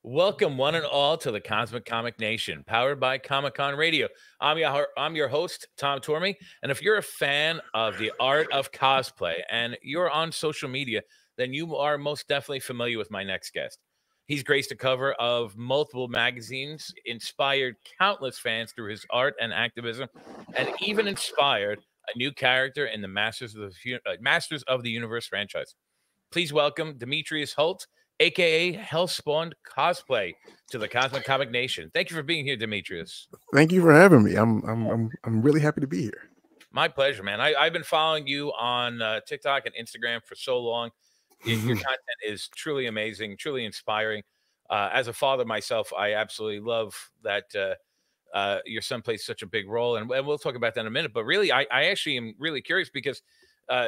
Welcome, one and all, to the Cosmic Comic Nation, powered by Comic Con Radio. I'm your host, Tom Tormey, and if you're a fan of the art of cosplay and you're on social media, then you are most definitely familiar with my next guest. He's graced the cover of multiple magazines, inspired countless fans through his art and activism, and even inspired a new character in the Masters of the Universe franchise. Please welcome Demetrius Holt, aka Hellspawned Cosplay, to the Cosmic Comic Nation. Thank you for being here, Demetrius. Thank you for having me. I'm really happy to be here. My pleasure, man. I've been following you on TikTok and Instagram for so long. Your content is truly amazing, truly inspiring. As a father myself, I absolutely love that your son plays such a big role, and we'll talk about that in a minute. But really, I actually am really curious because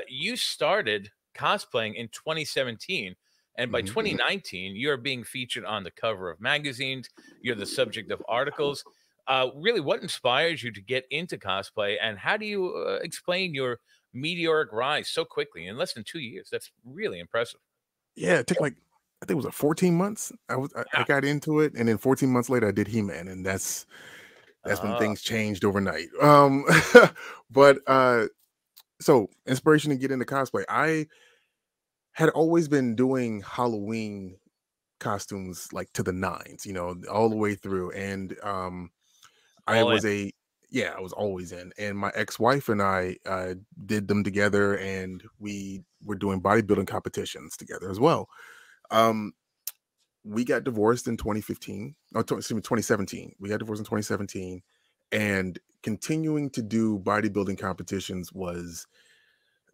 you started cosplaying in 2017. And by 2019, you're being featured on the cover of magazines. You're the subject of articles. Really, what inspires you to get into cosplay, and how do you explain your meteoric rise so quickly in less than 2 years? That's really impressive. Yeah, it took like I think it was 14 months. I Yeah. got into it, and then 14 months later I did He-Man, and that's when Uh, things changed overnight. But so inspiration to get into cosplay. I had always been doing Halloween costumes like to the nines, all the way through. And I all in. was a yeah, I was always in. And my ex-wife and I did them together, and we were doing bodybuilding competitions together as well. Um, we got divorced in 2015. No, excuse me, 2017. We got divorced in 2017, and continuing to do bodybuilding competitions was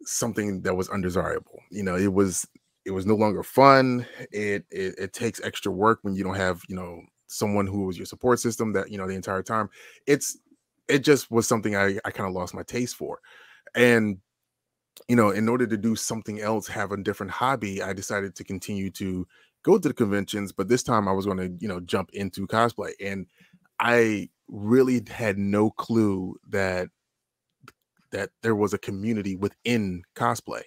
something that was undesirable. It was no longer fun. It takes extra work when you don't have someone who was your support system that the entire time. It just was something I kind of lost my taste for. And in order to do something else, have a different hobby, I decided to continue to go to the conventions, but this time I was going to jump into cosplay. And I really had no clue that there was a community within cosplay.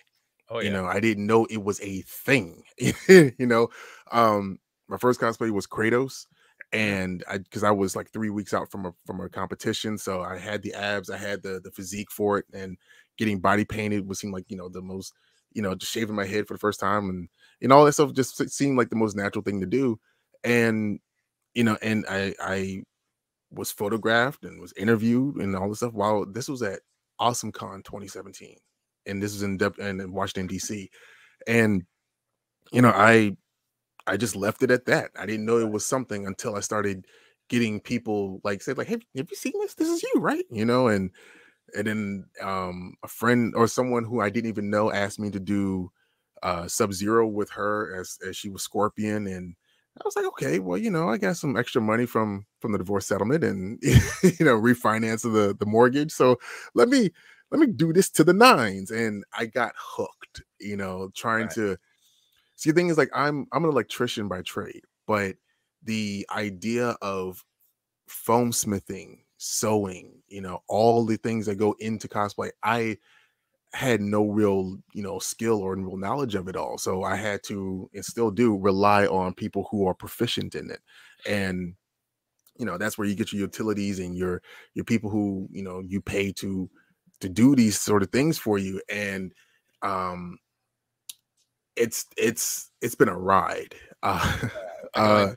Oh yeah. I didn't know it was a thing. you know my first cosplay was Kratos, Mm. and because I was like 3 weeks out from a competition, so I had the abs, I had the physique for it, and getting body painted would seem like the most, just shaving my head for the first time, and all that stuff just seemed like the most natural thing to do. And and I was photographed and was interviewed and all this stuff while this was at Awesome Con 2017, and this is in Washington D.C. And you know I just left it at that. I didn't know it was something until I started getting people like say like, "Hey, have you seen this? This is you, right?" And then a friend or someone who I didn't even know asked me to do Sub-Zero with her as she was Scorpion. And I was like, okay, well, I got some extra money from the divorce settlement and refinance of the mortgage. So let me do this to the nines. And I got hooked, trying Right. to see. The thing is, like, I'm an electrician by trade, but the idea of foam smithing, sewing, all the things that go into cosplay, I had no real, skill or real knowledge of it all. So I had to, and still do, rely on people who are proficient in it. And that's where you get your utilities and your people who you pay to do these sort of things for you. And um it's been a ride. I can only uh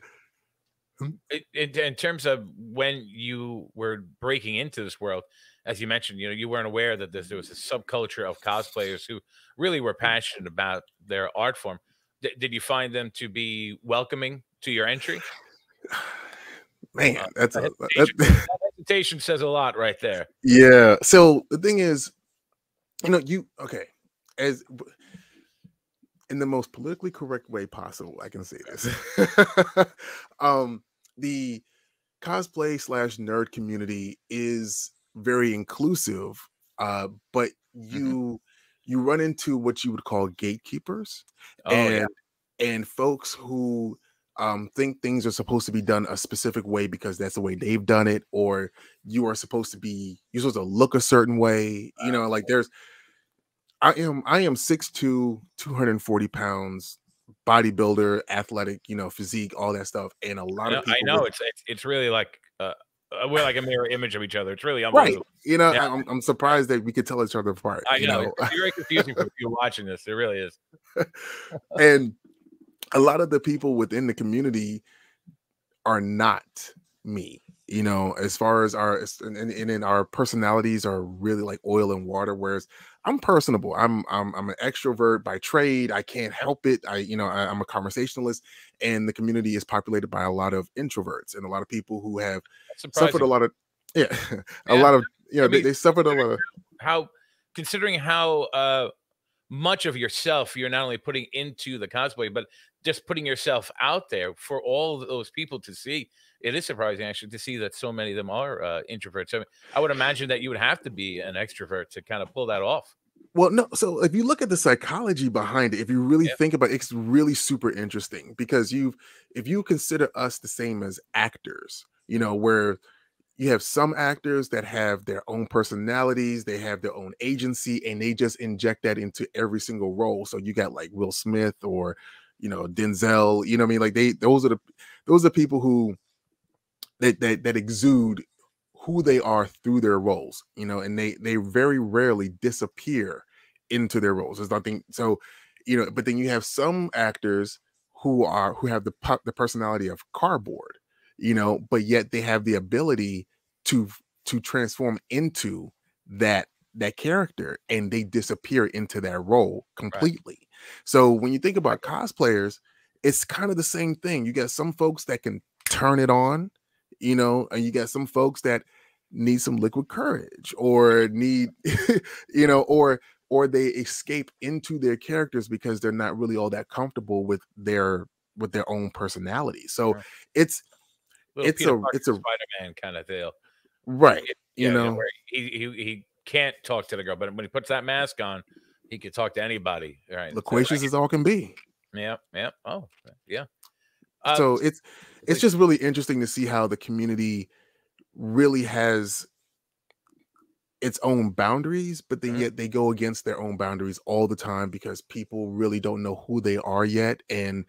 in terms of when you were breaking into this world, as you mentioned, you weren't aware that there was a subculture of cosplayers who really were passionate about their art form. Did you find them to be welcoming to your entry? Man, that's The a hesitation, that, that hesitation says a lot right there. yeah. So the thing is, you okay, as in the most politically correct way possible, I can say this. um the cosplay slash nerd community is very inclusive, but Mhm. you run into what you would call gatekeepers, Oh yeah. and folks who think things are supposed to be done a specific way because that's the way they've done it, or you're supposed to look a certain way. Like I am 6'2", 240 pounds, bodybuilder, athletic, you know, physique, all that stuff. And a lot of I people know with it's really like we're like a mirror image of each other. It's really right. unbelievable. You know, Yeah, I'm surprised that we could tell each other apart, I you know. know. It's very confusing for people watching this. It really is. And a lot of the people within the community are not me, you know, as far as our and then our personalities are really like oil and water, whereas I'm personable. I'm an extrovert by trade. I can't Yep. help it. I'm a conversationalist, and the community is populated by a lot of introverts and a lot of people who have That's suffered a surprising. lot of yeah a Yeah. lot of, you know, I mean, they suffered a lot of how considering how much of yourself you're not only putting into the cosplay, but just putting yourself out there for all of those people to see. It is surprising actually to see that so many of them are introverts. I mean, I would imagine that you would have to be an extrovert to kind of pull that off. well, no. So if you look at the psychology behind it, if you really Yeah, think about it, it's really super interesting because if you consider us the same as actors, you know, where you have some actors that have their own personalities, they have their own agency, and they just inject that into every single role. So you got like Will Smith or, you know, Denzel, you know what I mean? Like those are people who that exude who they are through their roles, you know, and they very rarely disappear into their roles. There's nothing so, you know, but then you have some actors who have the personality of cardboard, you know, but yet they have the ability to transform into that character and they disappear into that role right. completely. So when you think about cosplayers, it's kind of the same thing. You got some folks that can turn it on, you know, and you got some folks that need some liquid courage or need you know, or they escape into their characters because they're not really all that comfortable with their own personality. So Sure. it's Little Peter Parker, it's a Spider-Man kind of deal. right, you Yeah, you know, know. where he can't talk to the girl, but when he puts that mask on, he can talk to anybody. Right. So Loquacious as all can be. yeah, yeah. Oh, yeah. So So it's just really interesting to see how the community really has its own boundaries, but then mhm, yet they go against their own boundaries all the time because people really don't know who they are yet. And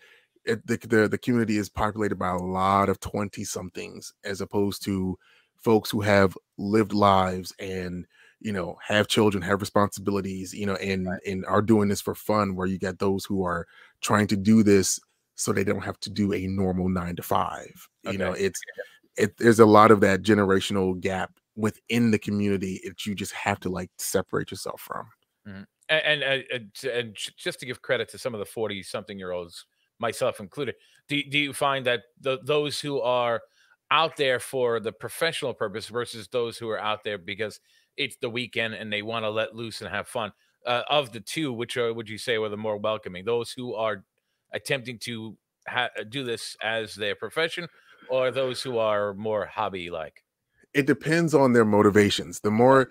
the community is populated by a lot of 20 somethings as opposed to folks who have lived lives and, you know, have children, have responsibilities, you know, and are doing this for fun, where you got those who are trying to do this so they don't have to do a normal 9 to 5. You know, okay. there's a lot of that generational gap within the community that you just have to like separate yourself from. Mhm. Just to give credit to some of the 40-something-year-olds, myself included, do you find that those who are out there for the professional purpose versus those who are out there because it's the weekend and they want to let loose and have fun, of the two, which would you say were the more welcoming? Those who are attempting to do this as their profession, or those who are more hobby like? It depends on their motivations. The more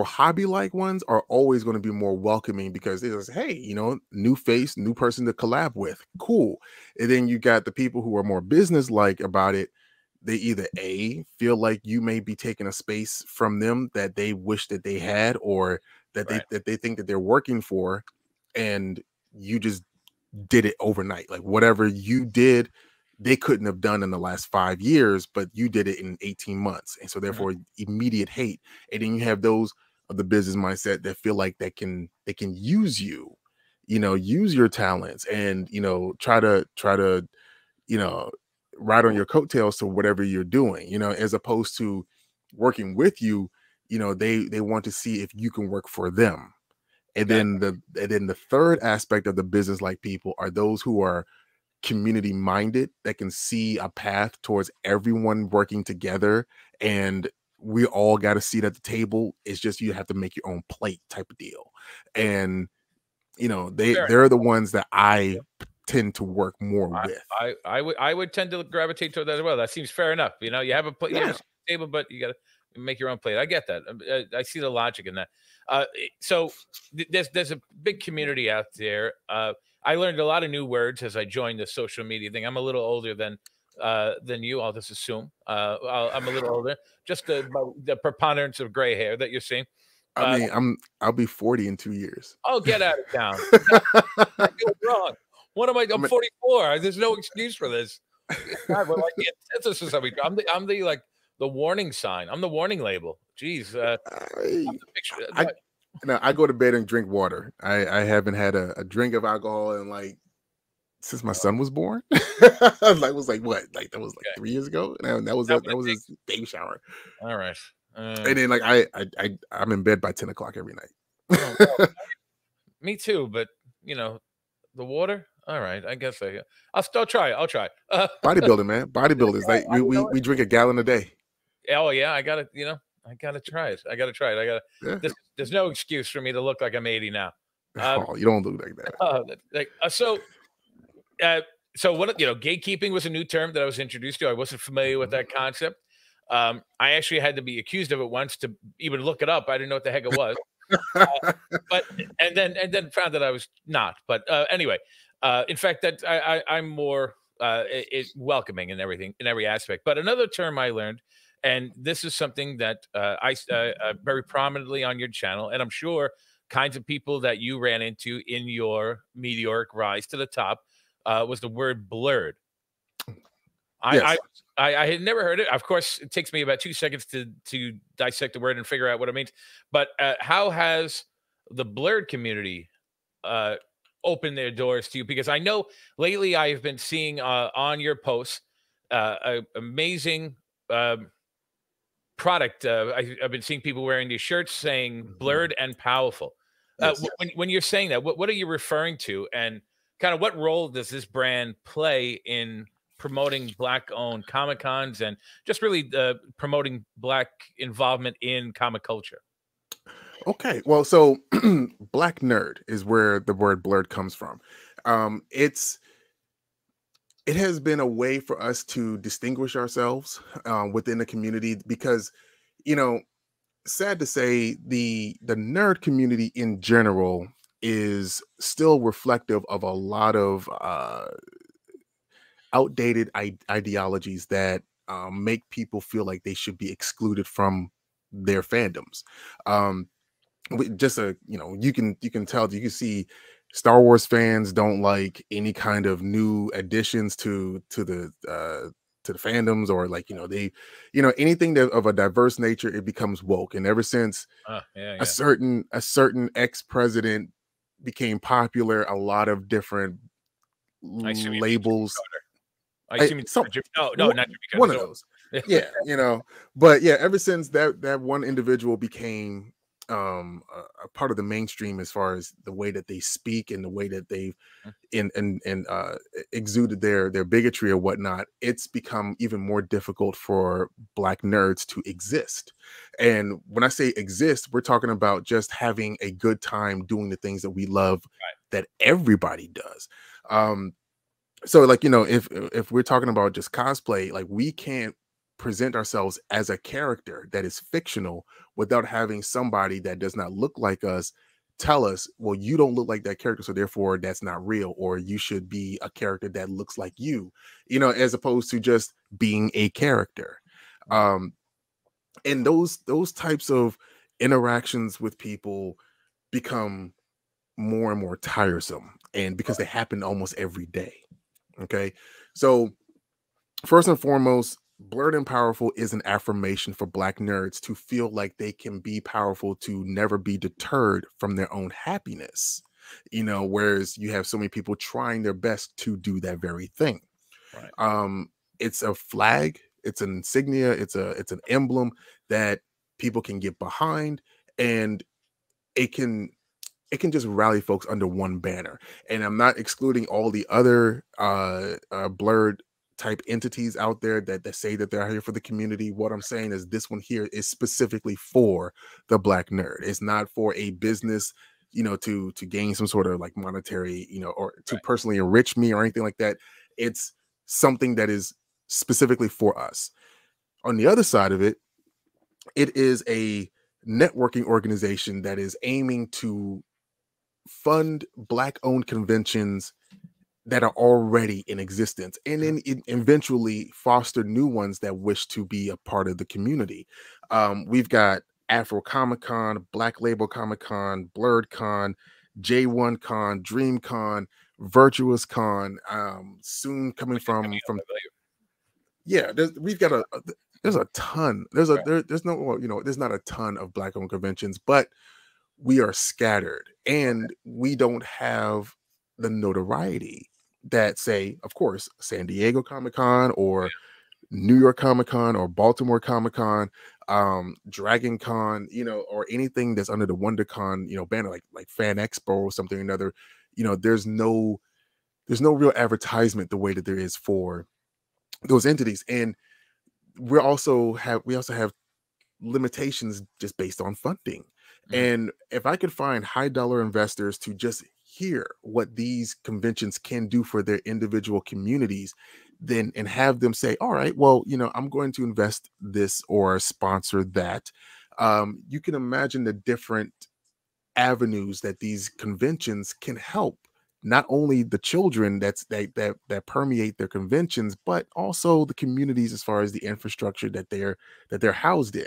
hobby like ones are always going to be more welcoming because it's hey, you know, new face, new person to collab with, cool. And then you got the people who are more business like about it. They either a feel like you may be taking a space from them that they wish that they had, or Right. that they think that they're working for, and you just did it overnight. Like whatever you did, they couldn't have done in the last 5 years, but you did it in 18 months. And so Mhm. therefore immediate hate. And then you have those of the business mindset that feel like they can use you, you know, use your talents and, you know, try to, you know, ride on your coattails to whatever you're doing, you know, as opposed to working with you, you know, they want to see if you can work for them. Gotcha. And then the third aspect of the business like people are those who are community minded that can see a path towards everyone working together, and we all got a seat at the table. It's just you have to make your own plate type of deal. And you know, Fair they're the ones that I tend to work more with. I would tend to gravitate toward that as well. That seems fair enough. You know, you have a Yeah. table, but you got to make your own plate. I get that. I see the logic in that. So there's a big community out there. I learned a lot of new words as I joined the social media thing. I'm a little older than you. I'll just assume. I'm a little older. Just by the preponderance of gray hair that you're seeing. I Uh, mean, I'll be 40 in 2 years. oh, get out of town. You're wrong. What am I? I I'm mean, 44. There's no excuse for this. God, we're like the antithesis of each other. I'm the like the warning sign. I'm the warning label. Jeez. I'm I, the picture. I no, I go to bed and drink water. I haven't had a drink of alcohol in like since my son was born. Like was like what? Like that was like Okay. 3 years ago. And that was That what that it was takes. his baby shower. All right. And then like I'm in bed by 10 o'clock every Oh, well, night. me too. But you know, the water. All right. I guess I'll still try. I'll try. Bodybuilding, man. Bodybuilders. Like You know what? we drink a gallon a day. Oh yeah, I gotta. You know, I gotta try it. I gotta try it. I gotta. Yeah. There's no excuse for me to look like I'm 80 now. Oh, you don't look like that. Uh, so what gatekeeping was a new term that I was introduced to. I wasn't familiar with that concept. I actually had to be accused of it once to even look it up. I didn't know what the heck it was. But and then found that I was not. But anyway, in fact, that I'm more welcoming in everything, in every aspect. But another term I learned, and this is something that I very prominently on your channel, and I'm sure kinds of people that you ran into in your meteoric rise to the top, was the word blurred. Yes. I had never heard it. Of course, it takes me about 2 seconds to dissect the word and figure out what it means. But how has the blurred community opened their doors to you? Because I know lately I have been seeing on your posts amazing product. I've been seeing people wearing these shirts saying "blurred and powerful." Yes. When you're saying that, what are you referring to, and kind of what role does this brand play in promoting Black-owned Comic Cons and just really promoting Black involvement in comic culture? Okay. Well, so Black nerd is where the word blurred comes from. It has been a way for us to distinguish ourselves within the community because, you know, sad to say, the nerd community in general is still reflective of a lot of outdated ideologies that make people feel like they should be excluded from their fandoms. Just a you can tell, you can see Star Wars fans don't like any kind of new additions to the fandoms, or like they anything that of a diverse nature, it becomes woke. And ever since Yeah, a certain ex-president became popular, a lot of different I see. labels, I see. some No, not Jimmy one of Carter. those, yeah, but yeah, ever since that one individual became a part of the mainstream as far as the way that they speak and the way that they've exuded their bigotry or whatnot, it's become even more difficult for Black nerds to exist. And when I say exist, we're talking about just having a good time doing the things that we love, that everybody does. So like, if we're talking about just cosplay, like we can't present ourselves as a character that is fictional without having somebody that does not look like us tell us, well, you don't look like that character, so therefore that's not real, or you should be a character that looks like you, as opposed to just being a character. And those types of interactions with people become more and more tiresome, and because they happen almost every day. Okay, so first and foremost, Blurred and Powerful is an affirmation for Black nerds to feel like they can be powerful, to never be deterred from their own happiness. Whereas you have so many people trying their best to do that very thing. Right. It's a flag, it's an insignia, it's an emblem that people can get behind, and it can just rally folks under one banner. And I'm not excluding all the other blurred type entities out there that say that they're here for the community. What I'm saying is this one here is specifically for the Black nerd. It's not for a business, to gain some sort of like monetary, or to personally enrich me or anything like that. It's something that is specifically for us. On the other side of it, it is a networking organization that is aiming to fund Black-owned conventions that are already in existence, and then eventually foster new ones that wish to be a part of the community. We've got Afro Comic Con, Black Label Comic Con, Blurred Con, J1 Con, Dream Con. Virtuous Con, soon coming which is coming up, from I believe. yeah, we've got there's a ton. Right. There's no, well, there's not a ton of black owned conventions, but we are scattered Okay. and we don't have the notoriety that, say, of course, San Diego Comic Con or New York Comic Con or Baltimore Comic Con, Dragon Con, or anything that's under the WonderCon, banner, like Fan Expo or something or another. There's no real advertisement the way that there is for those entities. And we also have limitations just based on funding. Mm. And if I could find high dollar investors to just hear what these conventions can do for their individual communities, then and have them say, all right, well, I'm going to invest this or sponsor that. You can imagine the different avenues that these conventions can help not only the children that permeate their conventions, but also the communities as far as the infrastructure that they're housed in.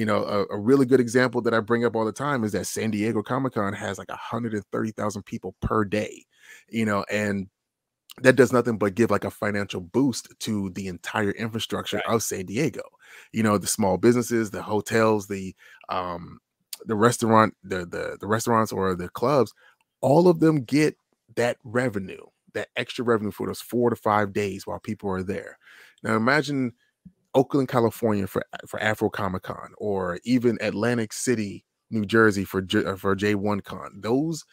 A really good example that I bring up all the time is that San Diego Comic Con has like 130,000 people per day, and that does nothing but give like a financial boost to the entire infrastructure Right. of San Diego. The small businesses, the hotels, um the restaurant, the restaurants or the clubs, all of them get that revenue, that extra revenue for those 4 to 5 days while people are there. Now imagine Oakland, California for Afro Comic Con, or even Atlantic City, New Jersey for J1 Con. Those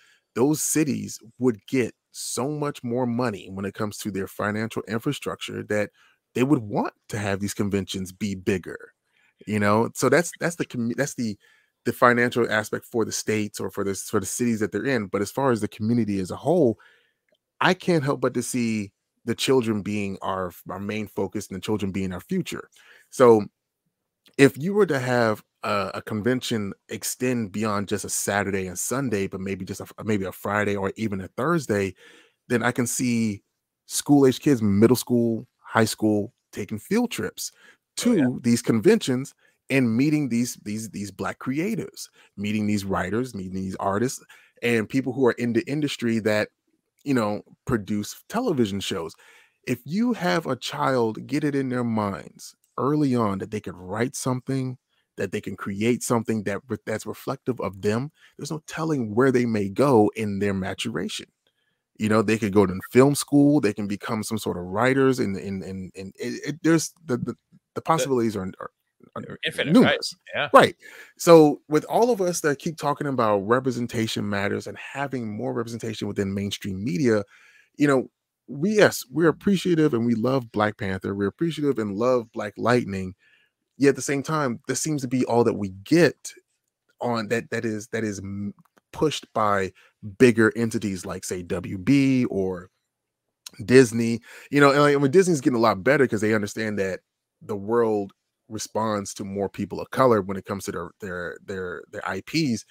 cities would get so much more money when it comes to their financial infrastructure that they would want to have these conventions be bigger. So that's the financial aspect for the states or for the cities that they're in. But as far as the community as a whole, I can't help but to see the children being our main focus and the children being our future. So if you were to have a convention extend beyond just a Saturday and Sunday, but maybe a Friday or even a Thursday, then I can see school age kids, middle school, high school, taking field trips Oh yeah. to these conventions and meeting these black creatives, meeting these writers, meeting these artists, and people who are in the industry that produce television shows. If you have a child get it in their minds early on that they could write something, that they can create something that's reflective of them, there's no telling where they may go in their maturation. They could go to film school, they can become some sort of writers, and there's the The, possibilities are infinite, right? numerous. Yeah. Right. So with all of us that keep talking about representation matters and having more representation within mainstream media, you know, we're appreciative and we love Black Panther. We're appreciative and love Black Lightning. Yet at the same time, this seems to be all that we get on that is pushed by bigger entities like, say, WB or Disney. And like, when Disney's getting a lot better because they understand that the world responds to more people of color when it comes to their IPs.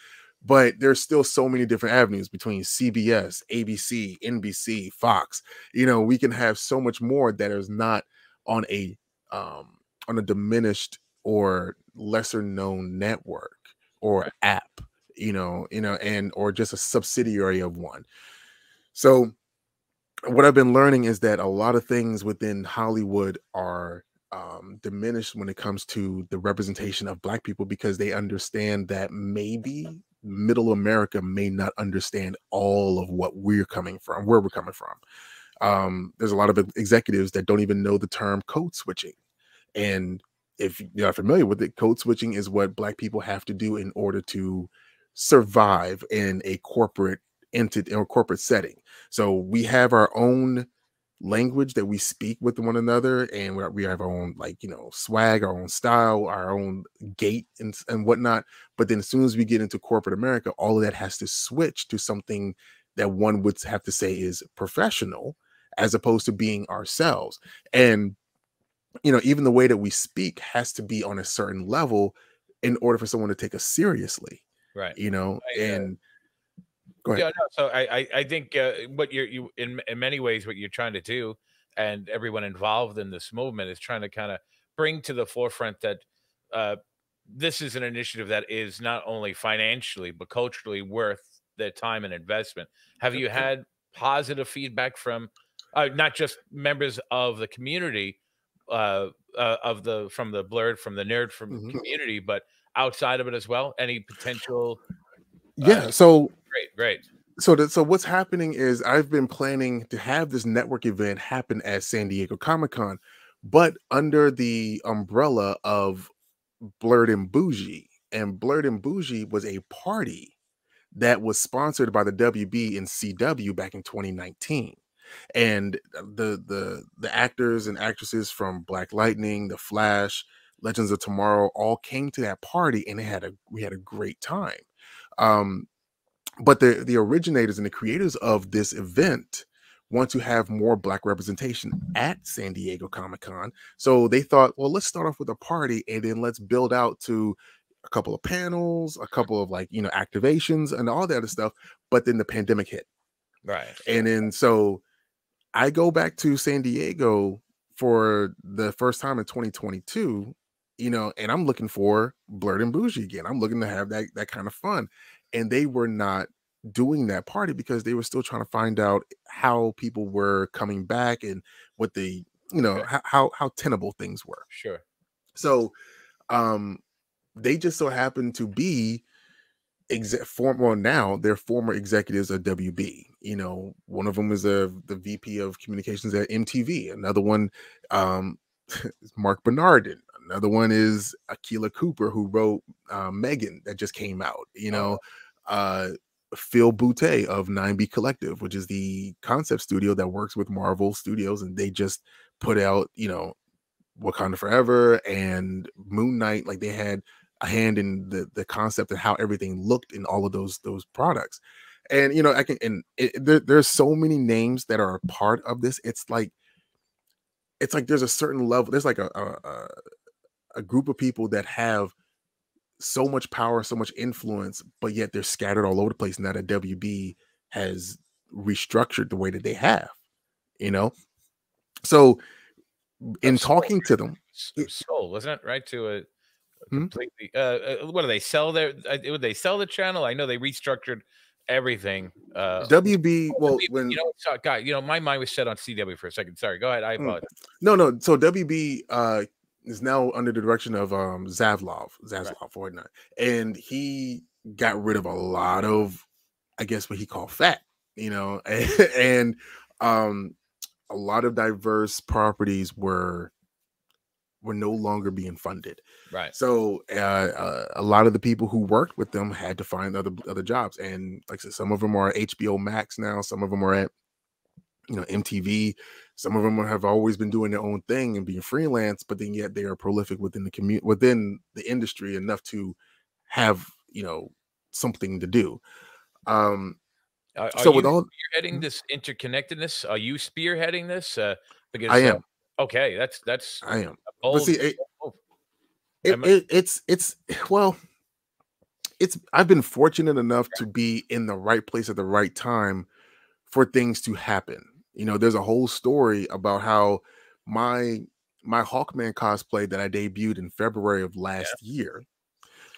But there's still so many different avenues between CBS, ABC, NBC, Fox. We can have so much more that is not on a on a diminished or lesser known network or Right. app, and or just a subsidiary of one. So what I've been learning is that a lot of things within Hollywood are diminished when it comes to the representation of Black people because they understand that maybe middle America may not understand all of where we're coming from. There's a lot of executives that don't even know the term code switching. And if you're not familiar with it, code switching is what Black people have to do in order to survive in a corporate entity or corporate setting. So we have our own language that we speak with one another, and we have our own, like, swag, our own style, our own gait, and whatnot. But then as soon as we get into corporate America, all of that has to switch to something that one would have to say is professional as opposed to being ourselves. And even the way that we speak has to be on a certain level in order for someone to take us seriously. Right. And go ahead. Yeah, no. So I think what you in many ways what you're trying to do, and everyone involved in this movement is trying to kind of bring to the forefront that uh, this is an initiative that is not only financially but culturally worth their time and investment. Have Yep, you yep. had positive feedback from not just members of the community, from the blurred, from the nerd, from community, but outside of it as well? Any potential? Yeah. So Great. so what's happening is I've been planning to have this network event happen at San Diego Comic-Con, but under the umbrella of Blurred and Bougie. And Blurred and Bougie was a party that was sponsored by the WB and CW back in 2019. And the actors and actresses from Black Lightning, The Flash, Legends of Tomorrow all came to that party, and we had a great time. But the originators and the creators of this event want to have more Black representation at San Diego Comic-Con. So they thought, well, let's start off with a party, and then let's build out to a couple of panels, a couple of activations and all that other stuff. But then the pandemic hit. Right. And then so I go back to San Diego for the first time in 2022, and I'm looking for Blurred and Bougie again. I'm looking to have that kind of fun. And they were not doing that party because they were still trying to find out how people were coming back and what the, how tenable things were. Sure. So they just so happened to be now they're former executives of WB. One of them is the VP of communications at MTV. Another one is Mark Bernardin. Another one is Akilah Cooper, who wrote Megan, that just came out. Phil Boutte of 9B Collective, which is the concept studio that works with Marvel Studios, and they just put out Wakanda Forever and Moon Knight. Like, they had a hand in the concept and how everything looked in all of those products. And there's so many names that are a part of this. It's like there's a certain level, there's like a group of people that have so much power, so much influence, but yet they're scattered all over the place. Now that WB has restructured the way that they have, so in talking to them, Soul, wasn't it, right? To a completely what do they sell their would they sell the channel? I know they restructured everything. WB, well, when God, my mind was set on CW for a second. Sorry, go ahead. I apologize. No. So WB is now under the direction of Zaslav Right. 49, and he got rid of a lot of, I guess, what he called fat, and a lot of diverse properties were no longer being funded. Right. So a lot of the people who worked with them had to find other jobs, and like I said, some of them are HBO Max now, some of them are at MTV, some of them have always been doing their own thing and being freelance, but then yet they are prolific within the industry enough to have something to do. Are so you with all spearheading this interconnectedness? Are you spearheading this? Because I am. Okay, that's I am. Bold, but see, I've been fortunate enough to be in the right place at the right time for things to happen. There's a whole story about how my Hawkman cosplay that I debuted in February of last year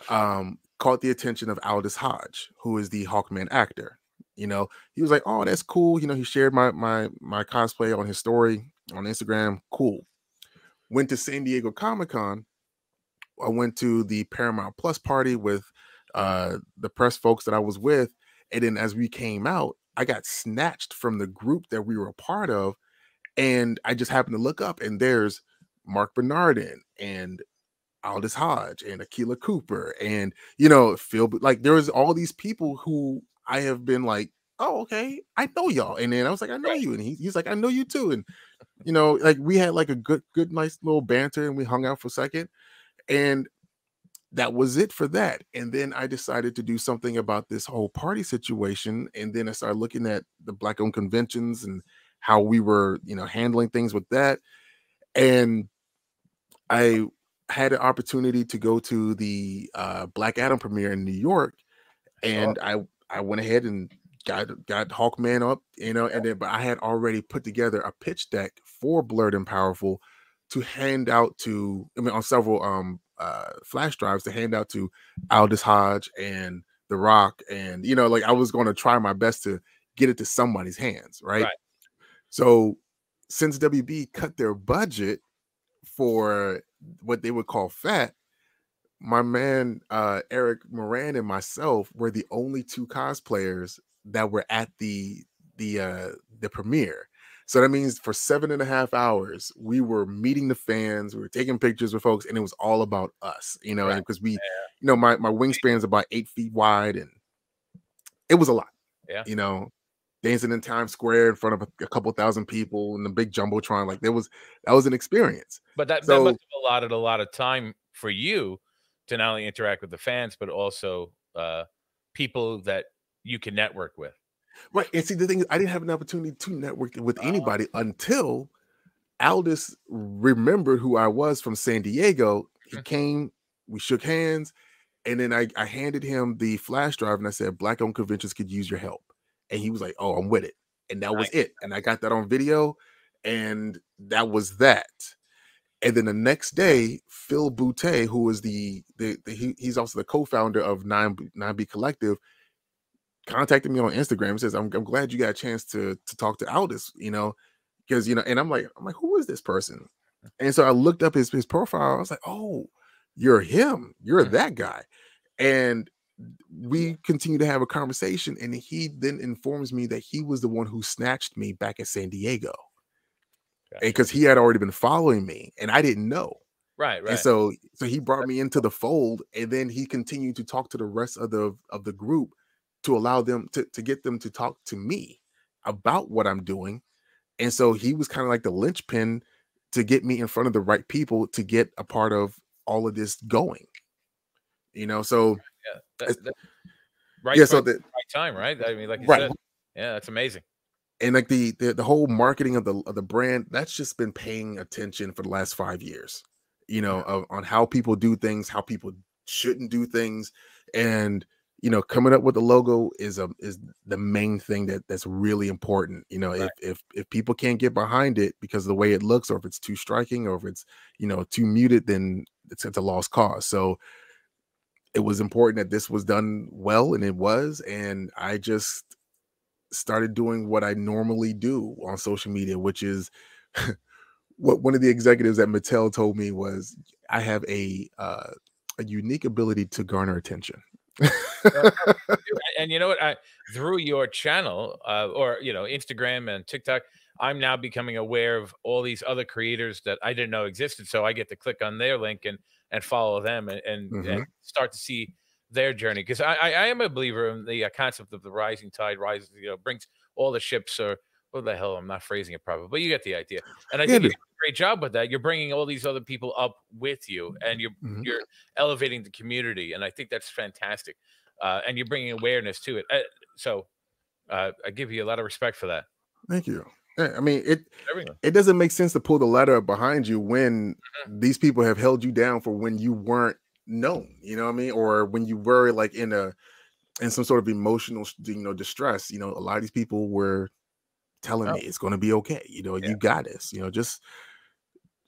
caught the attention of Aldous Hodge, who is the Hawkman actor. He was like, "Oh, that's cool." He shared my cosplay on his story on Instagram. Cool. Went to San Diego Comic-Con. I went to the Paramount Plus party with the press folks that I was with, and then as we came out, I got snatched from the group that we were a part of, and I just happened to look up, and there's Mark Bernardin and Aldous Hodge and Akilah Cooper and Phil. Like, there was all these people who I have been like, "Oh, okay, I know y'all," and then I was like, "I know you," and he's like, "I know you too," and like, we had like a good nice little banter, and we hung out for a second, and that was it for that. And then I decided to do something about this whole party situation, and then I started looking at the Black-owned conventions and how we were handling things with that, and I had an opportunity to go to the Black Adam premiere in New York, and I went ahead and got Hawkman up, and then, but I had already put together a pitch deck for Blurred and Powerful to hand out to, on several flash drives to hand out to Aldous Hodge and The Rock, and like, I was going to try my best to get it to somebody's hands, right? Right. So since WB cut their budget for what they would call fat, my man Eric Moran and myself were the only two cosplayers that were at the premiere. So that means for 7.5 hours, we were meeting the fans, we were taking pictures with folks, and it was all about us, Right. and because we, Yeah. my wingspan is about 8 feet wide, and it was a lot, Yeah. you know, dancing in Times Square in front of a couple thousand people in the big jumbotron, like that was an experience. But that must So have allotted a lot of time for you to not only interact with the fans, but also people that you can network with. right, and see the thing is, I didn't have an opportunity to network with Oh, anybody until Aldous remembered who I was from San Diego. He mhm. came, we shook hands, and then I handed him the flash drive and I said, Black owned conventions could use your help. And he was like, oh, I'm with it. And that was Nice. it. And I got that on video, and that was that. And then the next day, Phil Boutte, who is he's also the co-founder of 9B Collective, contacted me on Instagram and says, I'm glad you got a chance to talk to Aldous, because and I'm like, who is this person? And so I looked up his profile. I was like, oh, you're him, you're Mhm. that guy. And we continue to have a conversation, and he then informs me that he was the one who snatched me back at San Diego, and Gotcha. because he had already been following me and I didn't know. Right. And Right. so he brought That's me into the fold, and then he continued to talk to the rest of the group to allow them to get them to talk to me about what I'm doing. And so he was kind of like the linchpin to get me in front of the right people to get a part of all of this going. So yeah. it's- Right yeah, so place, that right time. Right. I mean, like you right. said, yeah, that's amazing. And like the whole marketing of the brand, that's just been paying attention for the last 5 years, on how people do things, how people shouldn't do things. And coming up with the logo is the main thing that's really important. Right. If people can't get behind it because of the way it looks, or if it's too striking, or if it's too muted, then it's a lost cause. So it was important that this was done well, and it was. And I just started doing what I normally do on social media, which is what one of the executives at Mattel told me was, I have a unique ability to garner attention. Well, and you know what? Through your channel, or Instagram and TikTok, I'm now becoming aware of all these other creators that I didn't know existed. So I get to click on their link and follow them and Mhm. start to see their journey. Because I am a believer in the concept of the rising tide rises, brings all the ships, or what the hell? I'm not phrasing it properly, but you get the idea. And I Yeah, think you're doing a great job with that. You're bringing all these other people up with you, and mhm. you're elevating the community, and I think that's fantastic. And you're bringing awareness to it. I give you a lot of respect for that. Thank you. Yeah, I mean, it Everyone. it doesn't make sense to pull the ladder up behind you when Mhm. these people have held you down for when you weren't known, you know what I mean? Or when you were like in some sort of emotional, distress. A lot of these people were telling Oh, me it's going to be okay. yeah. You got this.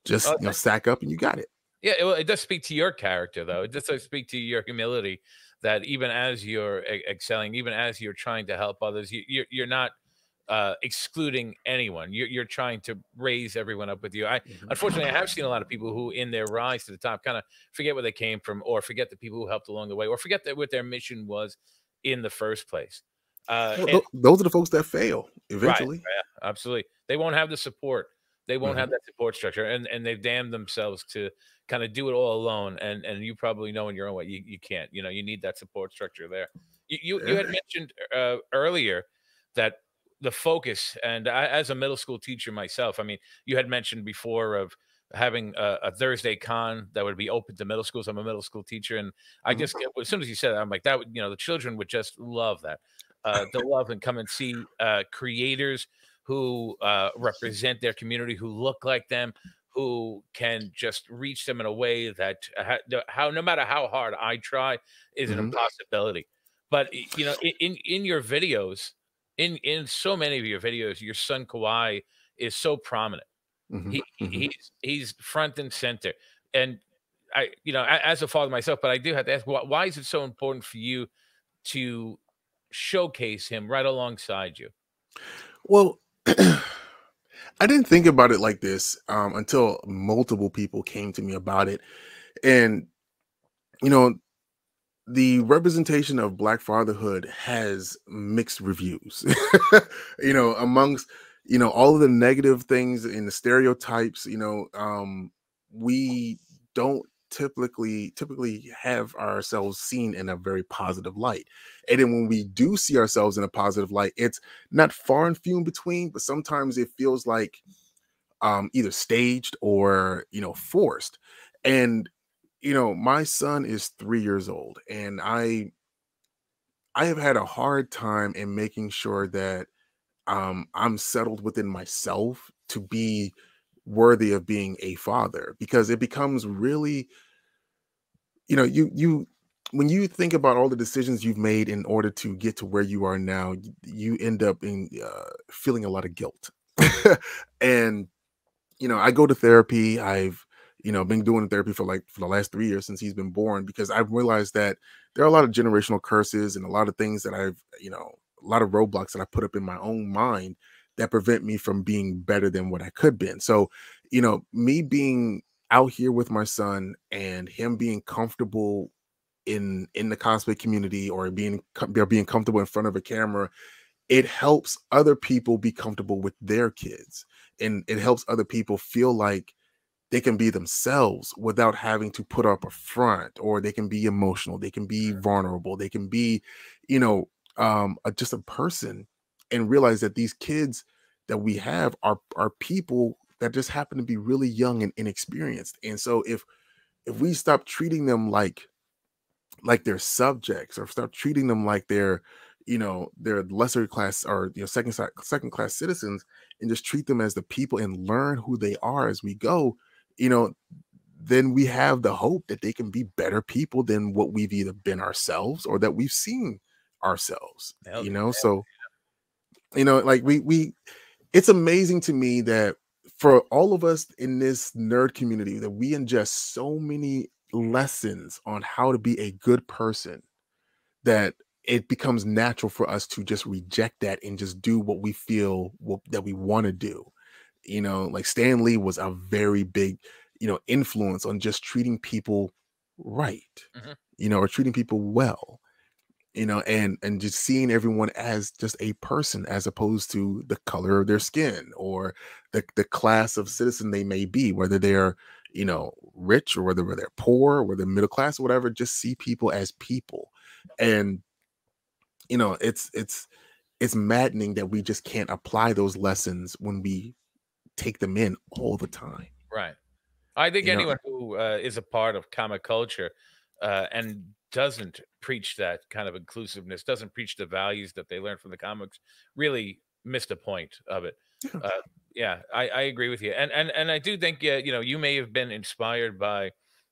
Just Oh, sack up and you got it. yeah. Well, it does speak to your character, though. It does speak to your humility. That even as you're excelling, even as you're trying to help others, you're not excluding anyone. You're trying to raise everyone up with you. Mhm. Unfortunately, I have seen a lot of people who, in their rise to the top, kind of forget where they came from, or forget the people who helped along the way, or forget that what their mission was in the first place. Well, And those are the folks that fail right, eventually. yeah, absolutely. They won't have the support. They won't have Mhm. that support structure, and they've damned themselves to kind of do it all alone. And you probably know in your own way you can't. You need that support structure there. You Yeah. had mentioned earlier that the focus, and as a middle school teacher myself, I mean, you had mentioned before of having a Thursday con that would be open to middle schools. I'm a middle school teacher, and I Mhm. just as soon as you said that, I'm like that would the children would just love that. They'll love and come and see creators who represent their community, who look like them, who can just reach them in a way that how no matter how hard I try is an Mhm. impossibility. But in your videos, in so many of your videos, your son Kawhi is so prominent. Mhm. Mhm. He's front and center, and as a father myself, but I do have to ask, why is it so important for you to showcase him right alongside you? Well, I didn't think about it like this until multiple people came to me about it. And, you know, the representation of Black fatherhood has mixed reviews, amongst, all of the negative things and the stereotypes, we don't typically have ourselves seen in a very positive light. And then when we do see ourselves in a positive light, it's not far and few in between, but sometimes it feels like either staged or forced. And my son is 3 years old, and I have had a hard time in making sure that I'm settled within myself to be worthy of being a father, because it becomes really, you when you think about all the decisions you've made in order to get to where you are now, you end up in feeling a lot of guilt. And I go to therapy. I've, been doing therapy for the last 3 years since he's been born, because I've realized that there are a lot of generational curses and a lot of things that a lot of roadblocks that I put up in my own mind that prevent me from being better than what I could been. So, me being out here with my son and him being comfortable in the cosplay community, or being comfortable in front of a camera, it helps other people be comfortable with their kids, and it helps other people feel like they can be themselves without having to put up a front, or they can be emotional, they can be vulnerable, they can be just a person, and realize that these kids that we have are people that just happen to be really young and inexperienced. And so if we stop treating them like they're subjects, or start treating them like they're lesser class, or second class citizens, and just treat them as the people and learn who they are as we go, you know then we have the hope that they can be better people than what we've either been ourselves or that we've seen ourselves. So like we it's amazing to me that for all of us in this nerd community, that we ingest so many lessons on how to be a good person, that it becomes natural for us to just reject that and just do what we feel that we want to do. Like Stan Lee was a very big, influence on just treating people right, Mhm. or treating people well, and just seeing everyone as just a person, as opposed to the color of their skin, or the class of citizen they may be, whether they're, rich, or whether they're poor, or whether middle class, or whatever. Just see people as people. And it's maddening that we just can't apply those lessons when we take them in all the time. Right. I think you know anyone who is a part of comic culture and doesn't preach that kind of inclusiveness, doesn't preach the values that they learned from the comics, really missed the point of it. yeah, Uh, yeah, I agree with you, and I do think you may have been inspired by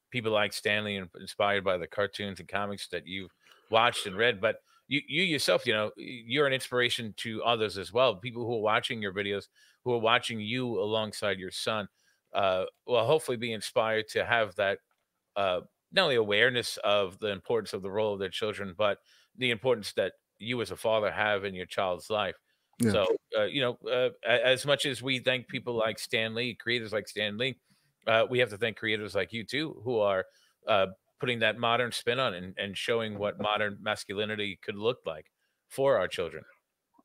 people like Stanley and inspired by the cartoons and comics that you've watched and read, but you yourself, you're an inspiration to others as well. People who are watching your videos, who are watching you alongside your son, will hopefully be inspired to have that uh, not only awareness of the importance of the role of their children, but the importance that you as a father have in your child's life. yeah. So, as much as we thank people like Stan Lee, creators like Stan Lee, we have to thank creators like you too, who are uh, putting that modern spin on and showing what modern masculinity could look like for our children.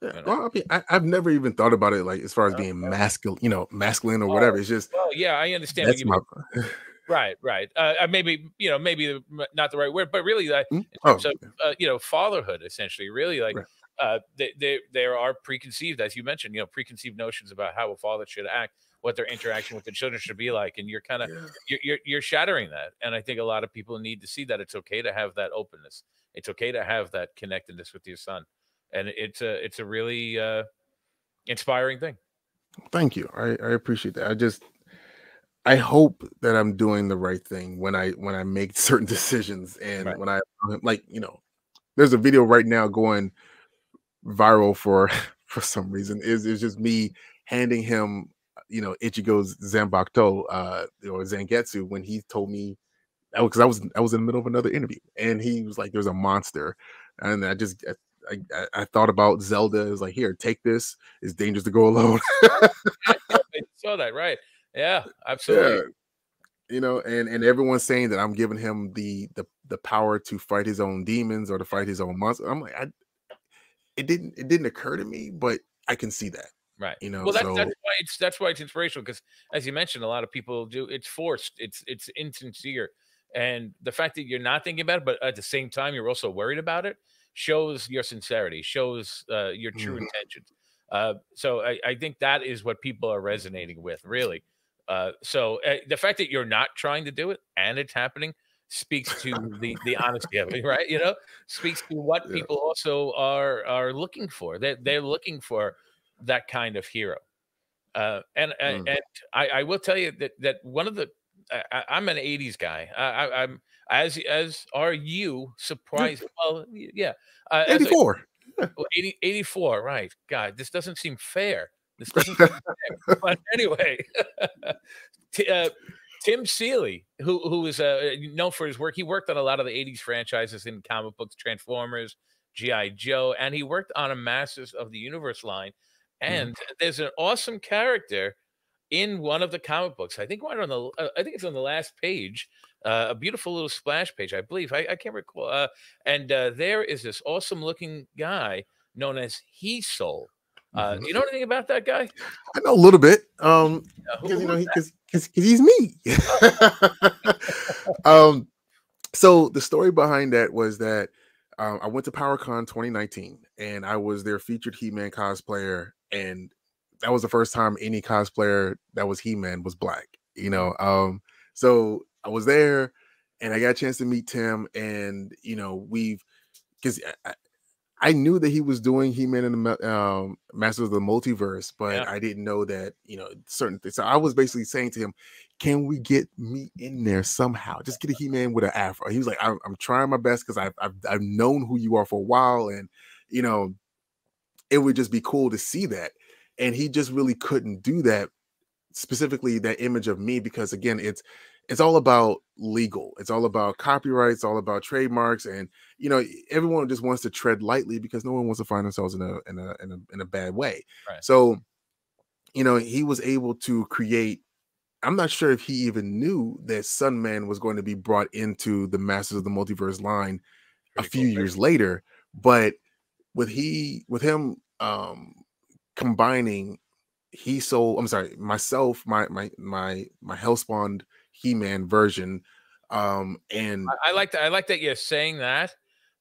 Yeah, You know? well, I mean, I've never even thought about it like as far as being masculine, masculine or whatever. Oh, It's just well, yeah, I understand what that's you mean. my Right, right. Maybe not the right word, but really, Mm? in Oh, terms of fatherhood, essentially, really, like right. there are preconceived, as you mentioned, preconceived notions about how a father should act, what their interaction with the children should be like, and you're kind of Yeah. you're shattering that. And I think a lot of people need to see that it's okay to have that openness, it's okay to have that connectedness with your son, and it's a really inspiring thing. Thank you. I appreciate that. I hope that I'm doing the right thing when I make certain decisions, and Right. when I like, there's a video right now going viral for for some reason. Is just me handing him, Ichigo's Zanbakuto, or Zangetsu, when he told me, because I was in the middle of another interview, and he was like, "There's a monster," and I just I thought about Zelda. It was like, here, take this. It's dangerous to go alone. Yeah, I saw that, right. Yeah, Yeah, absolutely. and everyone's saying that I'm giving him the power to fight his own demons or to fight his own monsters. I'm like, it didn't occur to me, but I can see that, Right. you know. Well, So that's why it's inspirational because, as you mentioned, a lot of people do. It's forced. It's insincere, and the fact that you're not thinking about it, but at the same time you're also worried about it, shows your sincerity, shows your true mhm, intentions. So I think that is what people are resonating with, really. The fact that you're not trying to do it and it's happening speaks to the honesty of it, right? Speaks to what yeah, people also are looking for. They're looking for that kind of hero. mm, And I will tell you that one of the I'm an '80s guy. I'm as are you. yeah, Surprised? Well, yeah. As a 84. well, 80, 84, right? God, this doesn't seem fair. This doesn't seem fair. But anyway, T- uh, Tim Seeley, who is known for his work, he worked on a lot of the '80s franchises in comic books, Transformers, GI Joe, and he worked on a Masters of the Universe line. Mhm. And there's an awesome character in one of the comic books. I think it's on the last page, a beautiful little splash page, I believe. I can't recall. And there is this awesome looking guy known as He Soul. Mhm. Do you know anything about that guy? I know a little bit, because Who's that? because he's me. um, so the story behind that was that I went to PowerCon 2019, and I was their featured He-Man cosplayer, and that was the first time any cosplayer that was He-Man was black. So I was there, and I got a chance to meet Tim, and we've because I knew that he was doing He-Man and the Masters of the Multiverse, Yeah. but I didn't know that, certain things. So I was basically saying to him, "Can we get me in there somehow? Just get a He-Man with an afro." He was like, "I'm trying my best because I've known who you are for a while, and you know, it would just be cool to see that." And he just really couldn't do that, specifically that image of me, because again, it's all about legal, it's all about copyrights, all about trademarks, and everyone just wants to tread lightly because no one wants to find themselves in a bad way. Right. So he was able to create. I'm not sure if he even knew that Sunman was going to be brought into the Masters of the Multiverse line a Pretty few cool. years later, but with him combining I'm sorry, myself, my Hellspawned He-Man version. And I like that you're saying that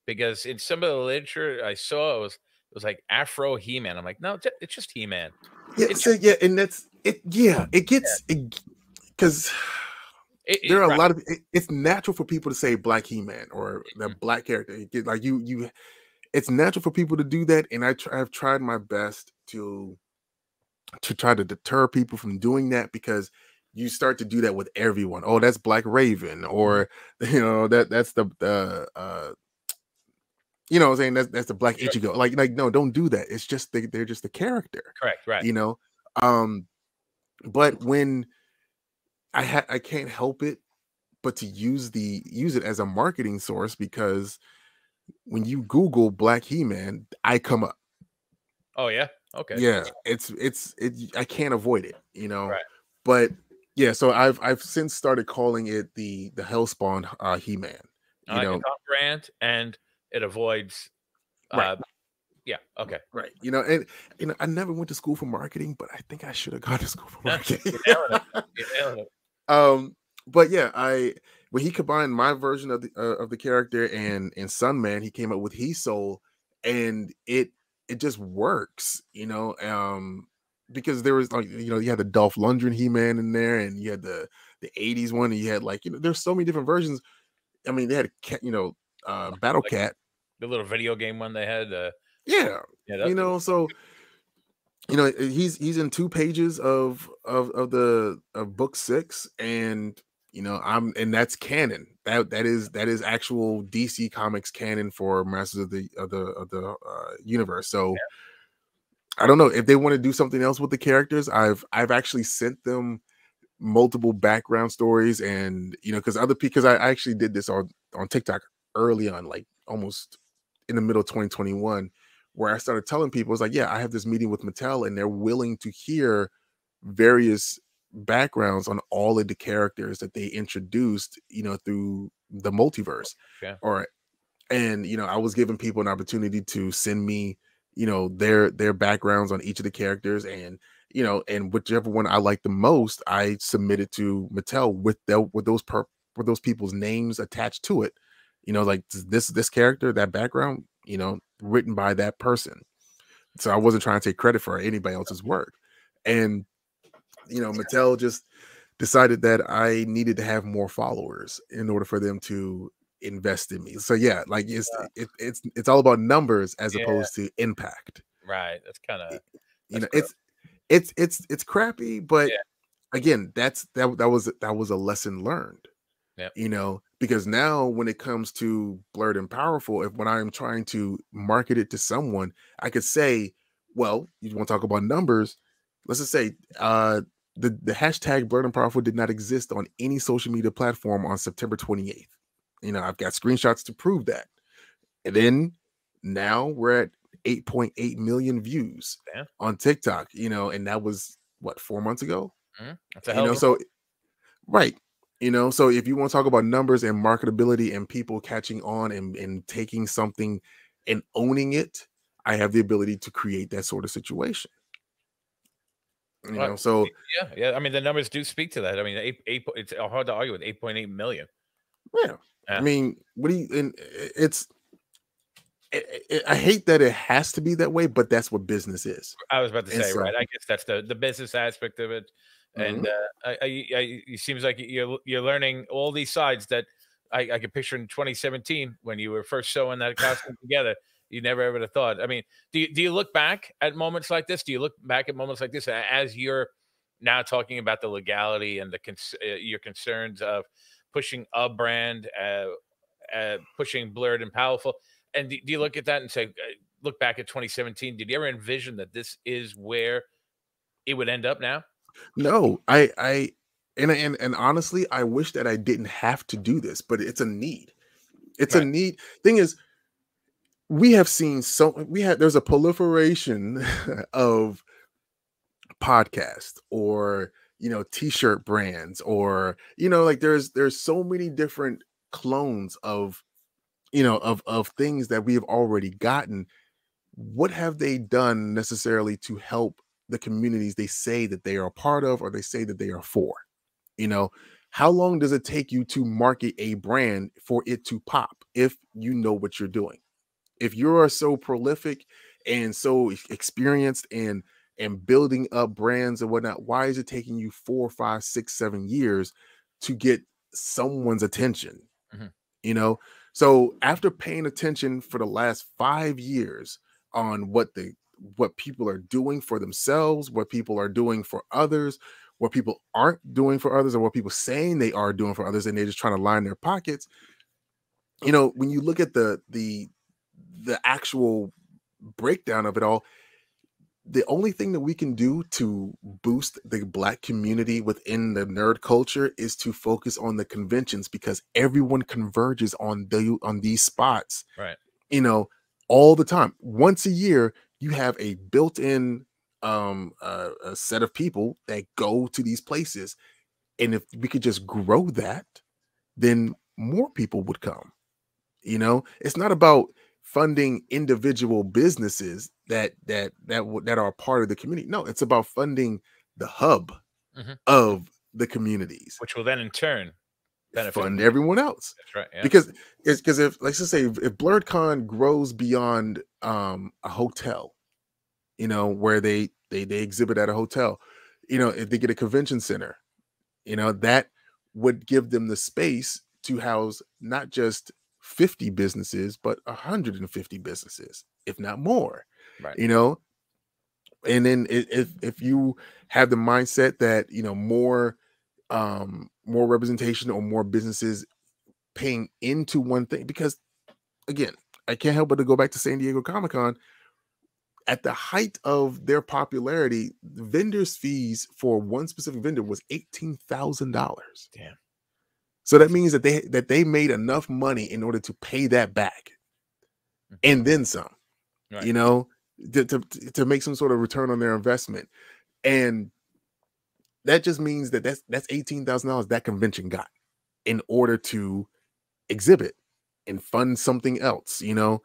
because in some of the literature I saw, it was like Afro He-Man. I'm like, no, it's just He-Man. yeah, It's so yeah, and that's it. Yeah, it yeah, gets it because there are a right. lot of it's natural for people to say Black He-Man or the black character. Like it's natural for people to do that, and I've tried my best to try to deter people from doing that, because you start to do that with everyone. Oh, that's Black Raven, Mhm. or that's the what I'm saying, that's the Black Sure. Ichigo. Like no, don't do that. It's just they're just a character, Correct. Right. you know. Um, but when I can't help it but to use it as a marketing source, because when you Google Black He-Man, I come up. Oh yeah. Okay. Yeah, I can't avoid it, Right. but yeah, so I've since started calling it the Hellspawn He-Man, you It's know. on brand and it avoids. Right, Yeah. Okay. right, and I never went to school for marketing, but I think I should have gone to school for Yeah, marketing. you're nailing it. You're nailing it. But yeah, I when he combined my version of the character and Sunman, he came up with He Soul, and it just works, because there was, like, you had the Dolph Lundgren He-Man in there, and you had the '80s one, and you had, like, there's so many different versions. I mean, they had Battle Like Cat, the little video game one they had. yeah, Yeah. That, so he's in 2 pages of book 6, and and that's canon. That is actual DC Comics canon for Masters of the Universe. So I don't know if they want to do something else with the characters. I've actually sent them multiple background stories, and because I actually did this on TikTok early on, like almost in the middle of 2021 where I started telling people, it's like, yeah, I have this meeting with Mattel and they're willing to hear various backgrounds on all of the characters that they introduced, through the multiverse. Yeah. Or and I was giving people an opportunity to send me, their backgrounds on each of the characters, and and whichever one I like the most, I submitted to Mattel with those people's names attached to it. Like this character, that background, written by that person. So I wasn't trying to take credit for anybody else's work. And Mattel just decided that I needed to have more followers in order for them to invest in me. So yeah, like it's all about numbers as Yeah. opposed to impact. Right. That's kind of, It's crappy, but yeah. again, that was a lesson learned. Yeah. Because now when it comes to Blurred and Powerful, when I'm trying to market it to someone, I could say, well, you want to talk about numbers? Let's just say the hashtag Blurred and Powerful did not exist on any social media platform on September 28th. I've got screenshots to prove that. And then now we're at 8.8 million views on TikTok, and that was what, 4 months ago? That's a hell of a so right. So if you want to talk about numbers and marketability and people catching on and taking something and owning it, I have the ability to create that sort of situation. So yeah. I mean, the numbers do speak to that. I mean, it's hard to argue with 8.8 million. Yeah. I mean, I hate that it has to be that way, but that's what business is. I was about to say, right? I guess that's the business aspect of it. And it seems like you're learning all these sides that I could picture in 2017 when you were first sewing that costume together. You never ever would have thought. I mean, do you look back at moments like this? Do you look back at moments like this as you're now talking about the legality and your concerns of pushing a brand, pushing Blurred and Powerful? And do you look at that and say, look back at 2017? Did you ever envision that this is where it would end up now? No, and honestly, I wish that I didn't have to do this, but it's a need. It's a need. Thing is, there's a proliferation of podcasts or t-shirt brands, or like there's so many different clones of of things that we have already gotten. What have they done necessarily to help the communities they say that they are a part of, or they say that they are for? How long does it take you to market a brand for it to pop if you know what you're doing? If you are so prolific and so experienced and building up brands and whatnot, why is it taking you 4, 5, 6, 7 years to get someone's attention? So after paying attention for the last 5 years on what people are doing for themselves, what people are doing for others, what people aren't doing for others, or what people saying they are doing for others, and they're just trying to line their pockets. When you look at the actual breakdown of it all, the only thing that we can do to boost the Black community within the nerd culture is to focus on the conventions, because everyone converges on these spots, right? All the time. Once a year, you have a built-in a set of people that go to these places, and if we could just grow that, then more people would come. It's not about funding individual businesses that are a part of the community. No, it's about funding the hub of the communities, which will then in turn fund everyone else. That's right. Yeah. Because if, let's just say, if BlurredCon grows beyond a hotel, where they exhibit at a hotel, if they get a convention center, that would give them the space to house not just 50 businesses, but 150 businesses, if not more. Right. And then if you have the mindset that more representation or more businesses paying into one thing, because again, I can't help but to go back to San Diego Comic-Con. At the height of their popularity, the vendors' fees for one specific vendor was $18,000. Damn. So that means that they made enough money in order to pay that back. and then some, Right. you know, to make some sort of return on their investment. And that just means that that's $18,000 that convention got in order to exhibit and fund something else. You know,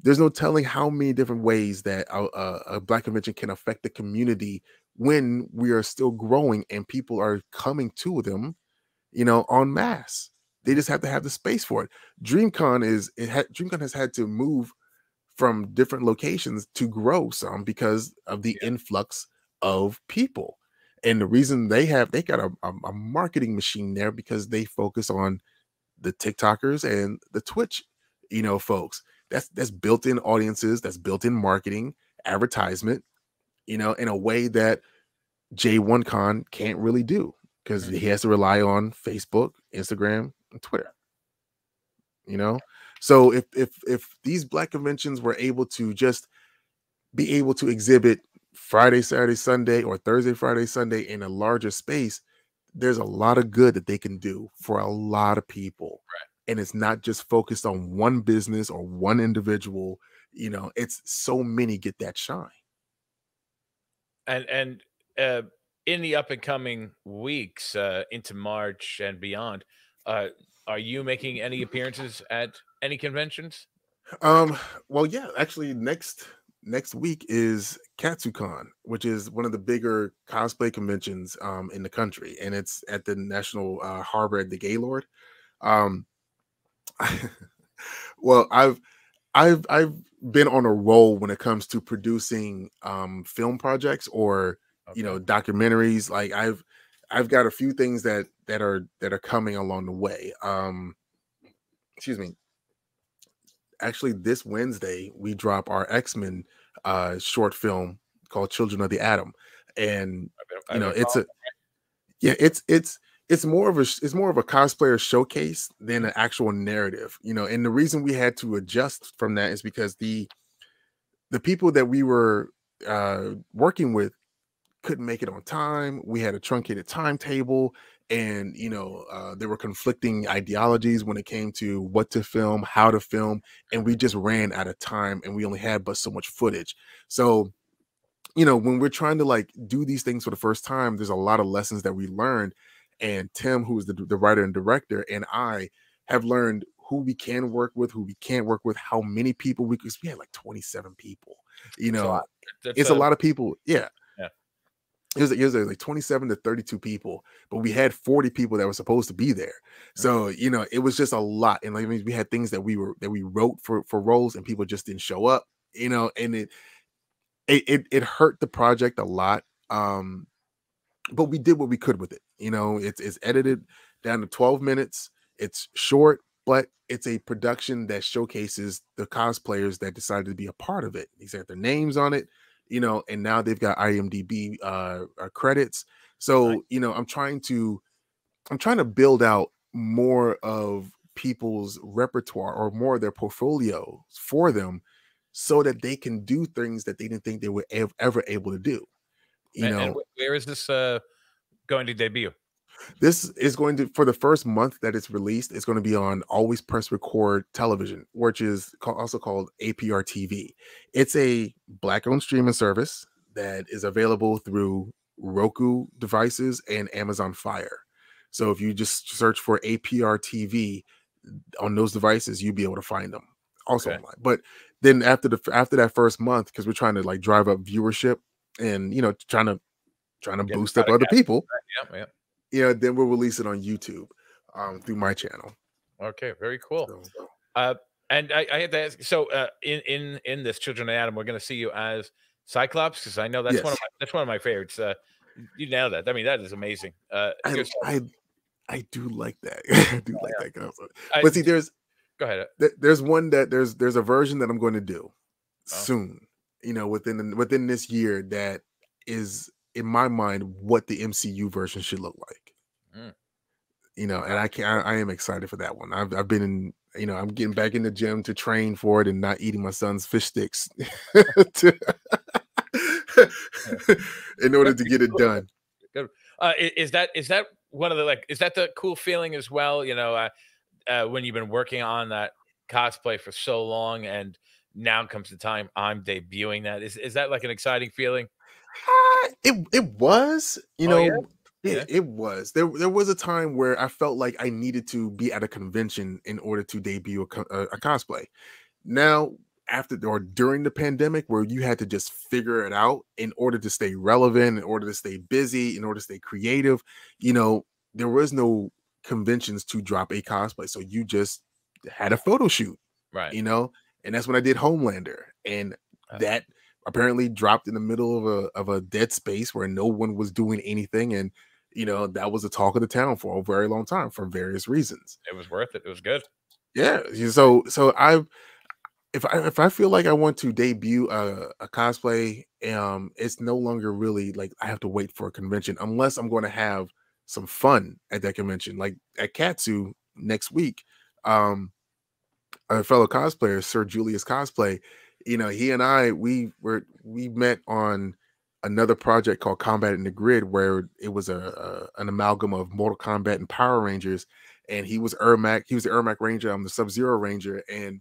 there's no telling how many different ways that a Black convention can affect the community when we are still growing and people are coming to them, you know, en masse. They just have to have the space for it. DreamCon has had to move from different locations to grow some because of the Yeah. influx of people. And the reason they got a marketing machine there because they focus on the TikTokers and the Twitch, you know, folks. That's built-in audiences, that's built-in marketing, advertisement, you know, in a way that J1Con can't really do because Mhm. he has to rely on Facebook, Instagram, and Twitter, you know. So if these Black conventions were able to just be able to exhibit Friday, Saturday, Sunday, or Thursday, Friday, Sunday in a larger space, there's a lot of good that they can do for a lot of people. And it's not just focused on one business or one individual, you know, it's so many get that shine. And uh, in the up and coming weeks into March and beyond, uh, are you making any appearances at any conventions? Um, well, yeah, actually next week is KatsuCon, which is one of the bigger cosplay conventions in the country, and it's at the National Harbor at the Gaylord. Um well, I've been on a roll when it comes to producing film projects or, you Okay. know, documentaries. Like I've got a few things that are coming along the way. Excuse me. Actually, this Wednesday we drop our X-Men short film called Children of the Atom. And you I've know, been following. yeah, it's more of it's more of a cosplayer showcase than an actual narrative, you know. And the reason we had to adjust from that is because the people that we were working with couldn't make it on time. We had a truncated timetable, and you know, there were conflicting ideologies when it came to what to film, how to film, and we just ran out of time, and we only had but so much footage. So you know, when we're trying to like do these things for the first time, there's a lot of lessons that we learned. And Tim, who is the writer and director, and I have learned who we can work with, who we can't work with, how many people because we had like 27 people. You It's a know, lot. That's it's a a lot of people. Yeah. Yeah. It was like 27 to 32 people, but we had 40 people that were supposed to be there. Mhm. So, you know, it was just a lot. And like, I mean, we had things that we wrote for roles and people just didn't show up, you know, and it hurt the project a lot. But we did what we could with it. You know, it's edited down to 12 minutes. It's short, but it's a production that showcases the cosplayers that decided to be a part of it. These got their names on it, you know, and now they've got IMDb credits. Nice. So, you know, I'm trying to build out more of people's repertoire or more of their portfolio for them so that they can do things that they didn't think they were ever able to do. You And know, where is this going to debut? this is going to for the first month that it's released, it's going to be on Always Press Record Television, which is also called APR TV. It's a Black-owned streaming service that is available through Roku devices and Amazon Fire. So if you just search for APR TV on those devices, you'll be able to find them also Okay. online. But then after that first month, because we're trying to like drive up viewership and you know trying to Get boost try up to other capture people, that. Yeah, yeah, then we'll release it on YouTube through my channel. yeah. Okay, very cool. So Uh, and I had to ask. So, in this Children of Adam, we're going to see you as Cyclops because I know yes, that's one of my favorites. You nailed that. I mean, that is amazing. I Yourself. I I do like that. I do like that concept. I, But see, go ahead. there's one that there's a version that I'm going to do Oh, soon. You know, within this year that is in my mind what the MCU version should look like. mm, You know, and wow. I am excited for that one. I've been in, you know, I'm getting back in the gym to train for it and not eating my son's fish sticks to, in order That's to get it cool. done. Good. Is that one of the like? Is that the cool feeling as well? You know, when you've been working on that cosplay for so long and now comes the time I'm debuting that. Is that like an exciting feeling? It was, Oh yeah, yeah. it was. There was a time where I felt like I needed to be at a convention in order to debut a cosplay. Now, after or during the pandemic, where you had to just figure it out in order to stay relevant, in order to stay busy, in order to stay creative, there was no conventions to drop a cosplay. So you just had a photo shoot, Right. you know, and that's when I did Homelander. And Uh, that apparently dropped in the middle of a dead space where no one was doing anything. And that was the talk of the town for a very long time for various reasons. it was worth it. It was good. Yeah. So I if I feel like I want to debut a cosplay, it's no longer really like I have to wait for a convention unless I'm going to have some fun at that convention. Like at Katsu next week, a fellow cosplayer, Sir Julius Cosplay, he and I we met on another project called Combat in the Grid, where it was an amalgam of Mortal Kombat and Power Rangers, and he was Ermac. He was the Ermac Ranger. I'm the Sub-Zero Ranger, and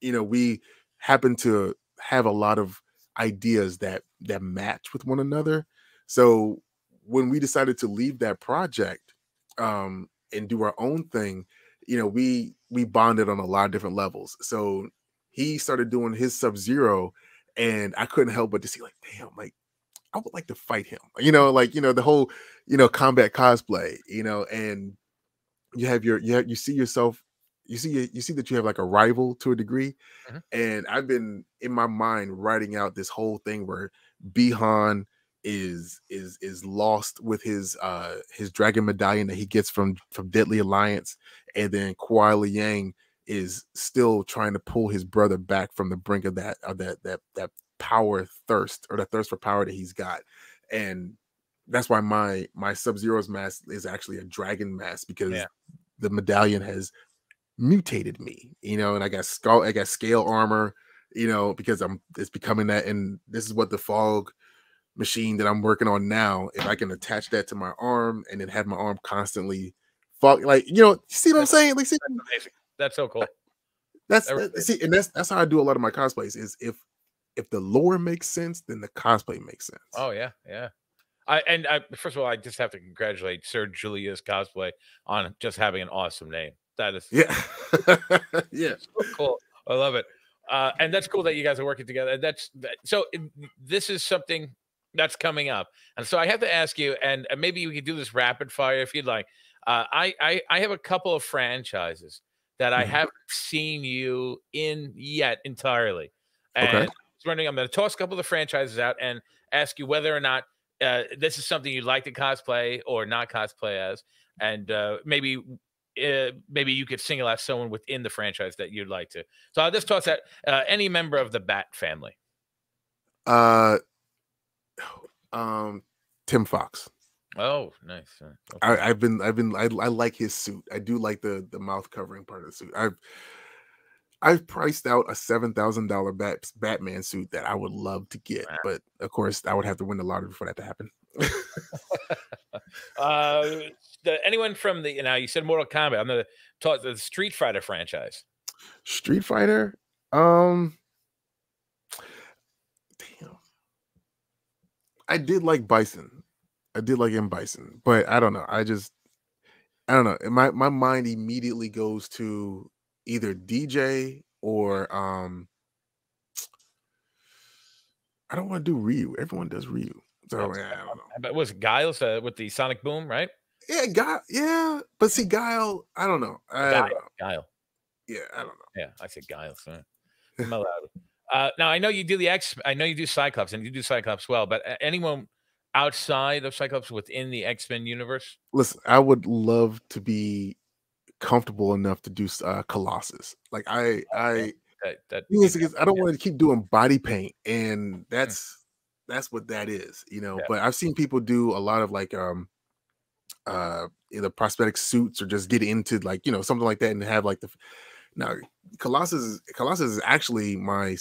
we happen to have a lot of ideas that match with one another. So when we decided to leave that project and do our own thing, we bonded on a lot of different levels. So he started doing his Sub-Zero, and I couldn't help but to see like, damn, like I would like to fight him. The whole combat cosplay, and you see yourself, you see that you have like a rival to a degree. Mhm. And I've been in my mind writing out this whole thing where Bihan is lost with his dragon medallion that he gets from Deadly Alliance, and then Kuai Liang is still trying to pull his brother back from the brink of that power thirst, or the thirst for power that he's got. And that's why my Sub-Zero's mask is actually a dragon mask, because Yeah. the medallion has mutated me, and I got scale armor, because it's becoming that. And this is what the fog machine that I'm working on now, if I can attach that to my arm and then have my arm constantly fog, like, you see what I'm That's saying? Like, see, amazing. That's so cool. that's That really is. see, and that's how I do a lot of my cosplays, is if the lore makes sense, then the cosplay makes sense. Oh yeah, yeah. I first of all, I just have to congratulate Sir Julius Cosplay on just having an awesome name. That is Yeah. Yeah. so cool. I love it. And that's cool that you guys are working together. So this is something that's coming up. And so I have to ask you, and maybe you could do this rapid fire if you'd like. I have a couple of franchises that I Mhm. haven't seen you in yet entirely. And Okay. I was wondering, I'm going to toss a couple of the franchises out and ask you whether or not this is something you'd like to cosplay or not cosplay as. And maybe you could single out someone within the franchise that you'd like to. So I'll just toss that any member of the Bat family. Uh um Tim Fox. Oh, nice. Okay. I like his suit. I do like the mouth covering part of the suit. I've priced out a $7,000 Batman suit that I would love to get, Wow. but of course I would have to win the lottery for that to happen. uh, anyone from the now you said Mortal Kombat. I'm gonna talk the Street Fighter franchise. Street Fighter. Um, Damn. I did like Bison. I did like M Bison, but I don't know. I don't know. My mind immediately goes to either DJ or I don't want to do Ryu. Everyone does Ryu. So That's yeah, I don't know. but was Giles with the Sonic Boom, right? Yeah, yeah, but see, Guile, I don't know. I Guile, don't know. Guile. Yeah, I don't know. Yeah, I said Giles. I'm allowed. Now I know you do the X. I know you do Cyclops, and you do Cyclops well. But anyone outside of Cyclops within the X-Men universe? Listen, I would love to be comfortable enough to do Colossus. Like Yeah, I that thing you is, I don't yeah, want to keep doing body paint, and mm, that's what that is, yeah, But I've seen people do a lot of like either prosthetic suits or just get into like something like that and have like the now Colossus is actually my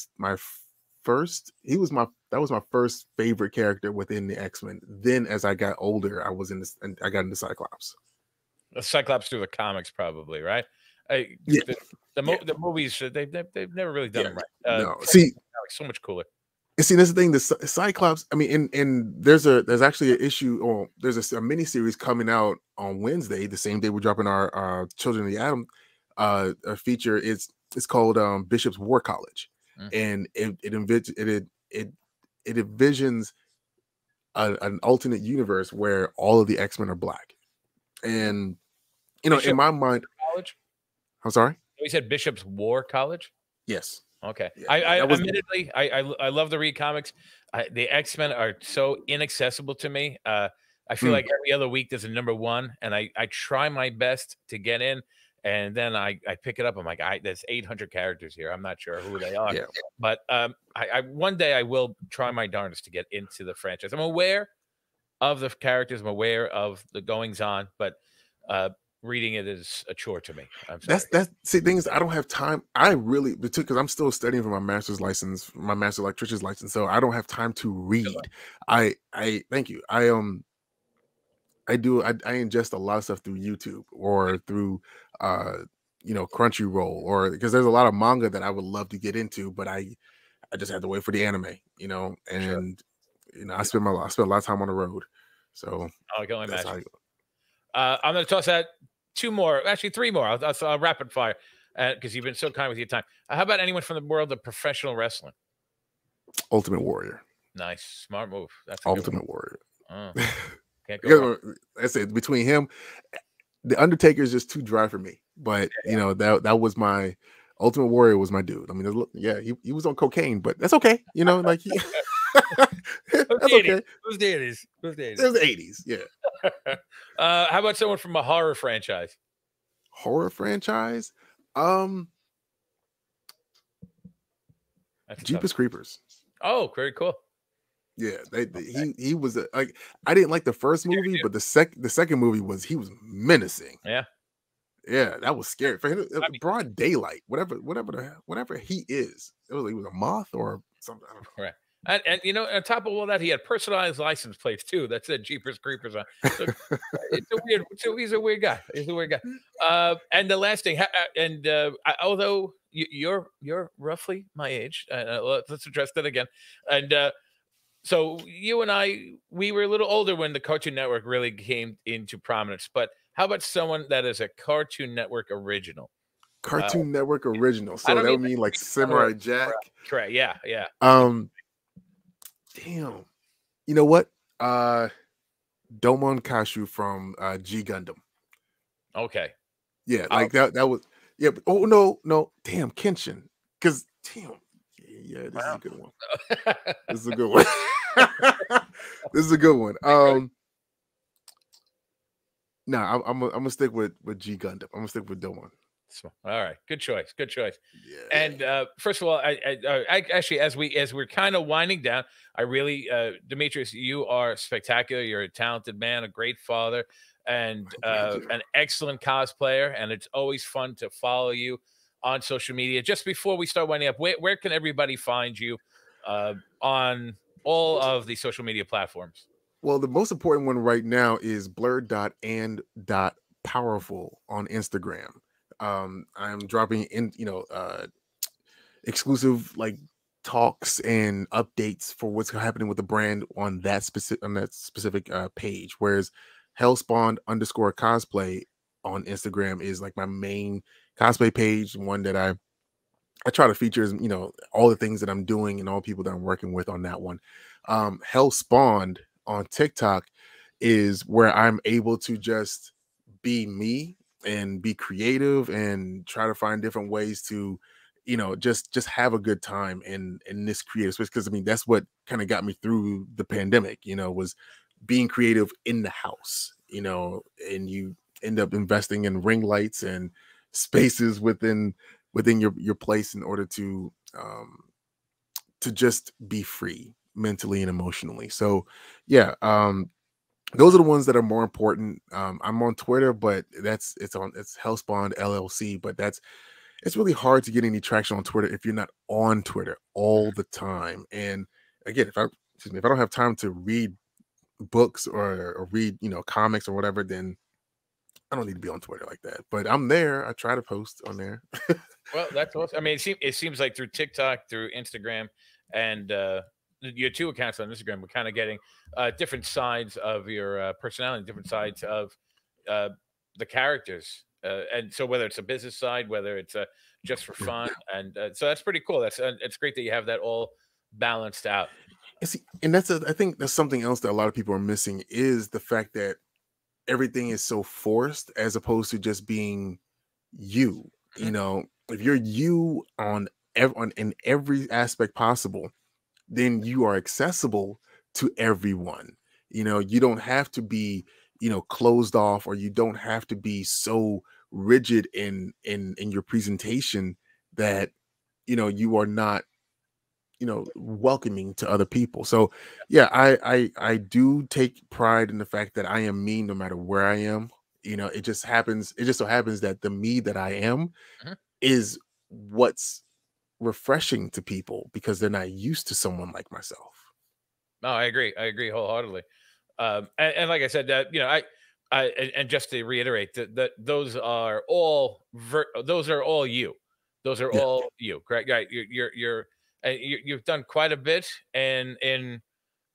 first. He was my That was my first favorite character within the X-Men. Then as I got older, I was in this and I got into Cyclops. the Cyclops through the comics, probably, right? Yeah, The movies they've never really done them right. No, see, so much cooler. and see, this is the thing. The Cyclops. I mean, and there's actually an issue. Or there's a mini series coming out on Wednesday, the same day we're dropping our Children of the Atom a feature. It's called Bishop's War College, and it envisions an alternate universe where all of the X-Men are black, and in my mind, College. I'm sorry. We said Bishop's War College. Yes. Okay. Yeah, I admittedly, I love the read comics. The X-Men are so inaccessible to me. I feel like every other week there's a #1, and I try my best to get in, and then I pick it up. I'm like, there's 800 characters here. I'm not sure who they are. Yeah. But I one day I will try my darndest to get into the franchise. I'm aware of the characters. I'm aware of the goings on, but reading it is a chore to me. I'm sorry. That's see, things I don't have time. I really, because I'm still studying for my master's license, my master electrician's license, so I don't have time to read. I thank you. I ingest a lot of stuff through YouTube or through Crunchyroll, or because there's a lot of manga that I would love to get into, but I just have to wait for the anime, and I spend a lot of time on the road. So I can only imagine. I'm going to toss out 2 more, actually 3 more. I'll rapid fire because you've been so kind with your time. How about anyone from the world of professional wrestling? Ultimate Warrior. Nice, smart move. That's Ultimate Warrior. Oh, can't go wrong. I said between him, the Undertaker is just too dry for me. But that was my Ultimate Warrior was my dude. I mean, he was on cocaine, but that's okay. Like he. That's okay. It was the 80s. It was the 80s. Yeah. How about someone from a horror franchise? Horror franchise? Jeepers Creepers. Oh, very cool. Yeah, he was like, I didn't like the first movie, but the second movie he was menacing. Yeah. Yeah, that was scary for him. Broad daylight, whatever he is. He was a moth or something. I don't know. Right. And on top of all that, he had personalized license plates too. That said Jeepers Creepers on. So it's a weird. So he's a weird guy. And the last thing, although you're roughly my age, let's address that again. And so you and we were a little older when the Cartoon Network really came into prominence. But how about someone that is a Cartoon Network original? Cartoon Network original. So that would mean like Samurai Jack. Correct. Yeah. Damn. You know what? Domon Kashu from G Gundam. Okay. Yeah, like that was but, no. Damn, Kenshin. Because damn. Yeah, this is a good one. This is a good one. This is a good one. I'm gonna stick with G Gundam. I'm gonna stick with Domon. All right, good choice. Yeah. And first of all, I actually, as we're kind of winding down, I really, Demetrius, you are spectacular. You're a talented man, a great father, and an excellent cosplayer. And it's always fun to follow you on social media. Just before we start winding up, where can everybody find you on all of the social media platforms? Well, the most important one right now is blur.and.powerful on Instagram. I'm dropping in, exclusive like talks and updates for what's happening with the brand on that specific page. Whereas Hellspawned _cosplay on Instagram is like my main cosplay page, one that I try to feature, all the things that I'm doing and all people that I'm working with on that one. Hellspawned on TikTok is where I'm able to just be me and be creative and try to find different ways to, just have a good time in this creative space. Because I mean, that's what kind of got me through the pandemic, was being creative in the house, and you end up investing in ring lights and spaces within your place in order to just be free mentally and emotionally. So yeah, those are the ones that are more important. I'm on Twitter, but it's Hellspawned LLC, but it's really hard to get any traction on Twitter if you're not on Twitter all the time. And again, if I don't have time to read books or read, comics or whatever, then I don't need to be on Twitter like that, but I'm there. I try to post on there. Well, that's awesome. I mean, it seems like through TikTok, through Instagram, and your two accounts on Instagram, we're kind of getting different sides of your personality, different sides of uh, the characters. And so, whether it's a business side, whether it's just for Yeah. fun, and so that's pretty cool. That's it's great that you have that all balanced out. And see, and I think that's something else that a lot of people are missing is the fact that everything is so forced as opposed to just being you. Mhm. You know, if you're you on, in every aspect possible, then you are accessible to everyone. You know, you don't have to be, closed off, or you don't have to be so rigid in your presentation that you are not welcoming to other people. So yeah, I do take pride in the fact that I am me no matter where I am. It just so happens that the me that I am Mhm. is what's refreshing to people because they're not used to someone like myself. No, I agree. I agree wholeheartedly. And like I said, that and just to reiterate that those are all you. Those are Yeah, all you. Correct? Right? You've done quite a bit, and in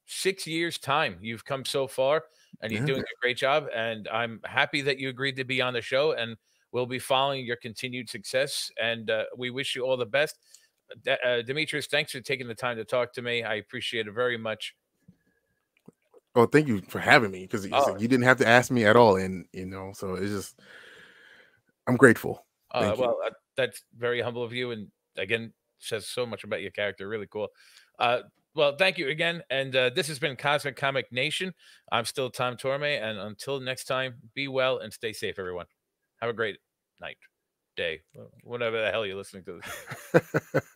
6 years' time, you've come so far, and you're yeah. doing a great job. And I'm happy that you agreed to be on the show, and we'll be following your continued success. And we wish you all the best. Demetrius, thanks for taking the time to talk to me. I appreciate it very much. Well, thank you for having me because Oh, you didn't have to ask me at all, and so it's just I'm grateful. Thank you. well, that's very humble of you, and again, says so much about your character. Really cool. Well, thank you again, and this has been Cosmic Comic Nation. I'm still Tom Torme, and until next time, be well and stay safe, everyone. Have a great night, day, whatever the hell you're listening to this.